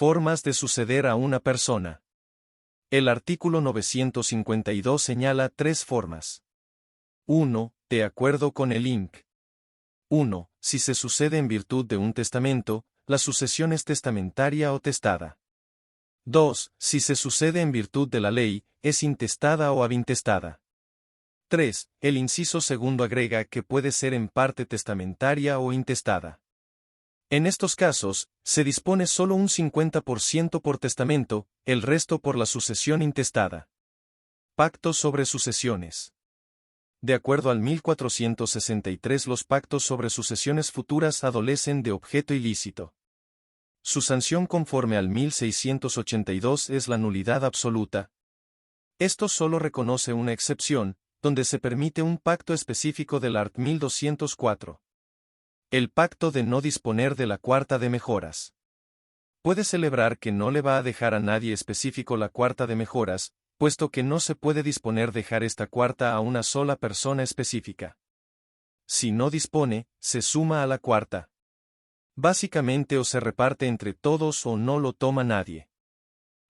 Formas de suceder a una persona. El artículo 952 señala 3 formas. 1. De acuerdo con el Inc. 1. Si se sucede en virtud de un testamento, la sucesión es testamentaria o testada. 2. Si se sucede en virtud de la ley, es intestada o abintestada. 3. El inciso segundo agrega que puede ser en parte testamentaria o intestada. En estos casos, se dispone solo un 50% por testamento, el resto por la sucesión intestada. Pactos sobre sucesiones. De acuerdo al 1463, los pactos sobre sucesiones futuras adolecen de objeto ilícito. Su sanción conforme al 1682 es la nulidad absoluta. Esto solo reconoce una excepción, donde se permite un pacto específico del art. 1204. El pacto de no disponer de la cuarta de mejoras. Puede celebrar que no le va a dejar a nadie específico la cuarta de mejoras, puesto que no se puede disponer dejar esta cuarta a una sola persona específica. Si no dispone, se suma a la cuarta. Básicamente o se reparte entre todos o no lo toma nadie.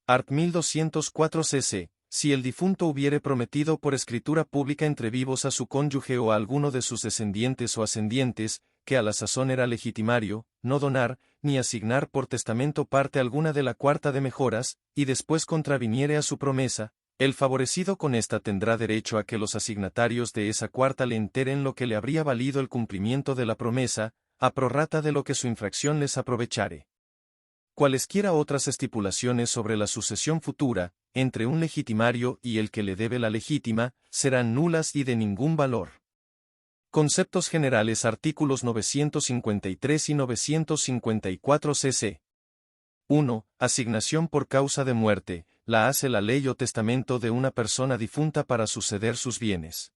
Art. 1204 cc. Si el difunto hubiere prometido por escritura pública entre vivos a su cónyuge o a alguno de sus descendientes o ascendientes, que a la sazón era legitimario, no donar, ni asignar por testamento parte alguna de la cuarta de mejoras, y después contraviniere a su promesa, el favorecido con esta tendrá derecho a que los asignatarios de esa cuarta le enteren lo que le habría valido el cumplimiento de la promesa, a prorrata de lo que su infracción les aprovechare. Cualesquiera otras estipulaciones sobre la sucesión futura, entre un legitimario y el que le debe la legítima, serán nulas y de ningún valor. Conceptos generales. Artículos 953 y 954 cc. 1. Asignación por causa de muerte, la hace la ley o testamento de una persona difunta para suceder sus bienes.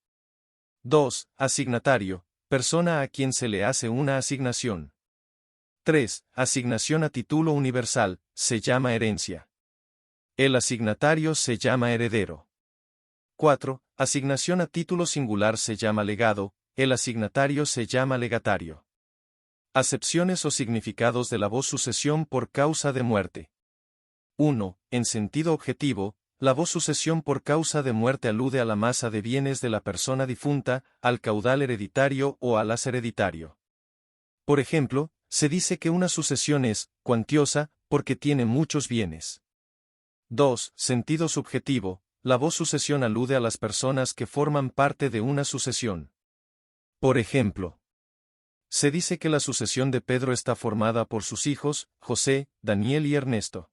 2. Asignatario, persona a quien se le hace una asignación. 3. Asignación a título universal, se llama herencia. El asignatario se llama heredero. 4. Asignación a título singular se llama legado, el asignatario se llama legatario. Acepciones o significados de la voz sucesión por causa de muerte. 1. En sentido objetivo, la voz sucesión por causa de muerte alude a la masa de bienes de la persona difunta, al caudal hereditario o al as hereditario. Por ejemplo, se dice que una sucesión es cuantiosa porque tiene muchos bienes. 2. Sentido subjetivo, la voz sucesión alude a las personas que forman parte de una sucesión. Por ejemplo, se dice que la sucesión de Pedro está formada por sus hijos, José, Daniel y Ernesto.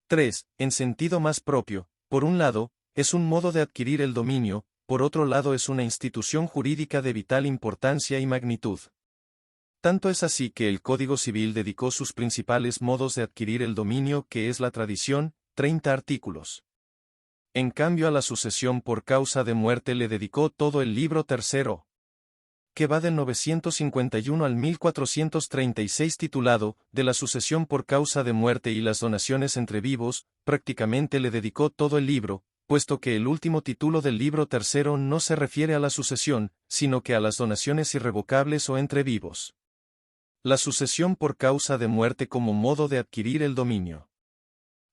3. En sentido más propio, por un lado, es un modo de adquirir el dominio, por otro lado es una institución jurídica de vital importancia y magnitud. Tanto es así que el Código Civil dedicó sus principales modos de adquirir el dominio, que es la tradición, 30 artículos. En cambio a la sucesión por causa de muerte le dedicó todo el libro tercero, que va del 951 al 1436, titulado De la sucesión por causa de muerte y las donaciones entre vivos. Prácticamente le dedicó todo el libro, puesto que el último título del libro tercero no se refiere a la sucesión, sino que a las donaciones irrevocables o entre vivos. La sucesión por causa de muerte como modo de adquirir el dominio.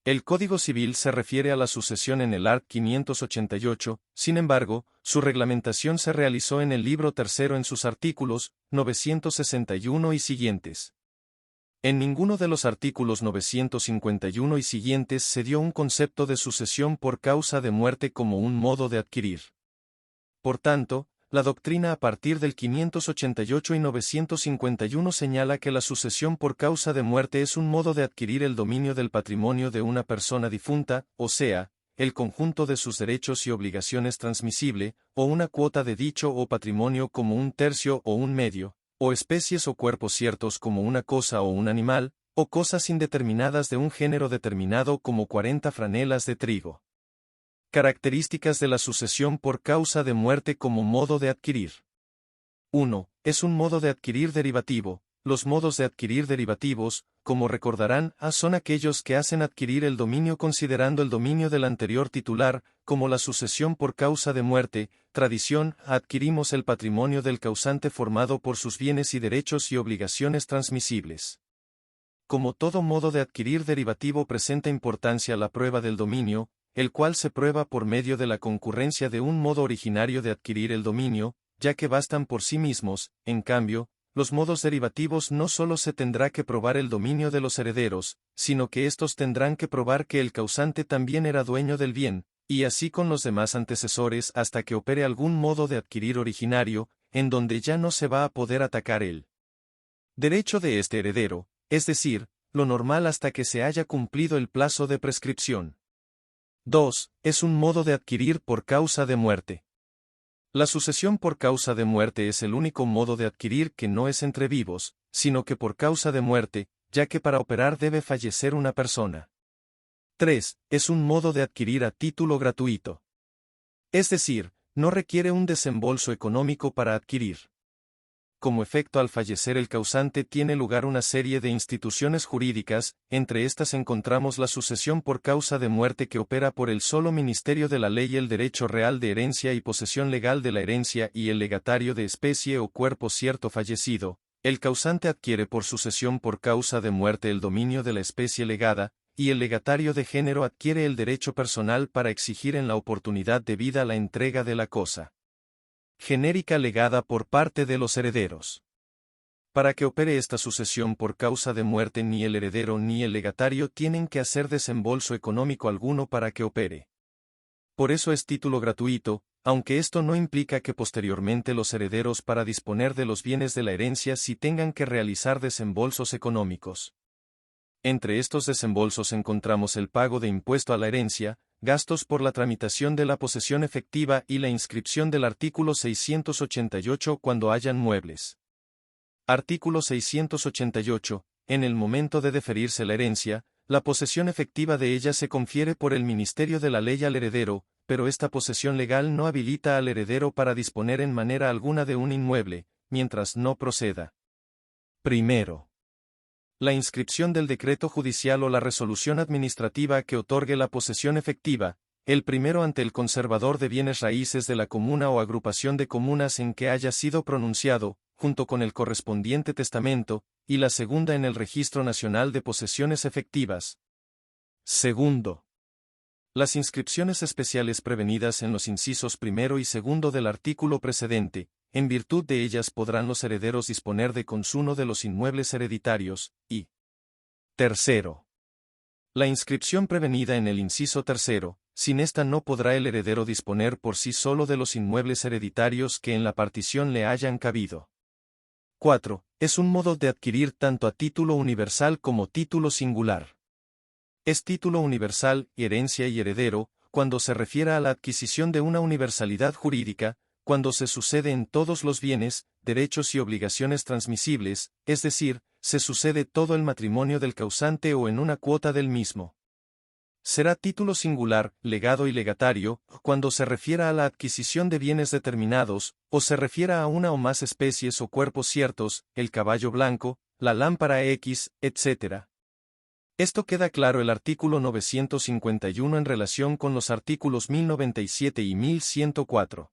El Código Civil se refiere a la sucesión en el art. 588, sin embargo, su reglamentación se realizó en el libro tercero en sus artículos 961 y siguientes. En ninguno de los artículos 951 y siguientes se dio un concepto de sucesión por causa de muerte como un modo de adquirir. Por tanto, la doctrina a partir del 588 y 951 señala que la sucesión por causa de muerte es un modo de adquirir el dominio del patrimonio de una persona difunta, o sea, el conjunto de sus derechos y obligaciones transmisible, o una cuota de dicho o patrimonio como un tercio o un medio, o especies o cuerpos ciertos como una cosa o un animal, o cosas indeterminadas de un género determinado como 40 franelas de trigo. Características de la sucesión por causa de muerte como modo de adquirir. 1. Es un modo de adquirir derivativo. Los modos de adquirir derivativos, como recordarán, son aquellos que hacen adquirir el dominio considerando el dominio del anterior titular, como la sucesión por causa de muerte. Tradición, adquirimos el patrimonio del causante formado por sus bienes y derechos y obligaciones transmisibles. como todo modo de adquirir derivativo presenta importancia la prueba del dominio, el cual se prueba por medio de la concurrencia de un modo originario de adquirir el dominio, ya que bastan por sí mismos. En cambio, los modos derivativos no solo se tendrá que probar el dominio de los herederos, sino que éstos tendrán que probar que el causante también era dueño del bien, y así con los demás antecesores hasta que opere algún modo de adquirir originario, en donde ya no se va a poder atacar el derecho de este heredero, es decir, lo normal hasta que se haya cumplido el plazo de prescripción. 2. Es un modo de adquirir por causa de muerte. La sucesión por causa de muerte es el único modo de adquirir que no es entre vivos, sino que por causa de muerte, ya que para operar debe fallecer una persona. 3. Es un modo de adquirir a título gratuito. Es decir, no requiere un desembolso económico para adquirir. Como efecto al fallecer el causante tiene lugar una serie de instituciones jurídicas, entre estas encontramos la sucesión por causa de muerte que opera por el solo Ministerio de la Ley, el derecho real de herencia y posesión legal de la herencia y el legatario de especie o cuerpo cierto fallecido. El causante adquiere por sucesión por causa de muerte el dominio de la especie legada, y el legatario de género adquiere el derecho personal para exigir en la oportunidad debida la entrega de la cosa genérica legada por parte de los herederos. Para que opere esta sucesión por causa de muerte ni el heredero ni el legatario tienen que hacer desembolso económico alguno para que opere. Por eso es título gratuito, aunque esto no implica que posteriormente los herederos para disponer de los bienes de la herencia sí tengan que realizar desembolsos económicos. Entre estos desembolsos encontramos el pago de impuesto a la herencia, gastos por la tramitación de la posesión efectiva y la inscripción del artículo 688 cuando hayan muebles. Artículo 688. En el momento de deferirse la herencia, la posesión efectiva de ella se confiere por el Ministerio de la Ley al heredero, pero esta posesión legal no habilita al heredero para disponer en manera alguna de un inmueble, mientras no proceda. Primero, la inscripción del decreto judicial o la resolución administrativa que otorgue la posesión efectiva, el primero ante el conservador de bienes raíces de la comuna o agrupación de comunas en que haya sido pronunciado, junto con el correspondiente testamento, y la segunda en el Registro Nacional de Posesiones Efectivas. Segundo, las inscripciones especiales prevenidas en los incisos primero y segundo del artículo precedente. En virtud de ellas podrán los herederos disponer de consumo de los inmuebles hereditarios, y tercero, la inscripción prevenida en el inciso tercero, sin esta no podrá el heredero disponer por sí solo de los inmuebles hereditarios que en la partición le hayan cabido. 4. Es un modo de adquirir tanto a título universal como título singular. Es título universal, herencia y heredero, cuando se refiera a la adquisición de una universalidad jurídica, cuando se sucede en todos los bienes, derechos y obligaciones transmisibles, es decir, se sucede todo el matrimonio del causante o en una cuota del mismo. Será título singular, legado y legatario, cuando se refiera a la adquisición de bienes determinados, o se refiera a una o más especies o cuerpos ciertos, el caballo blanco, la lámpara X, etc. Esto queda claro el artículo 951 en relación con los artículos 1097 y 1104.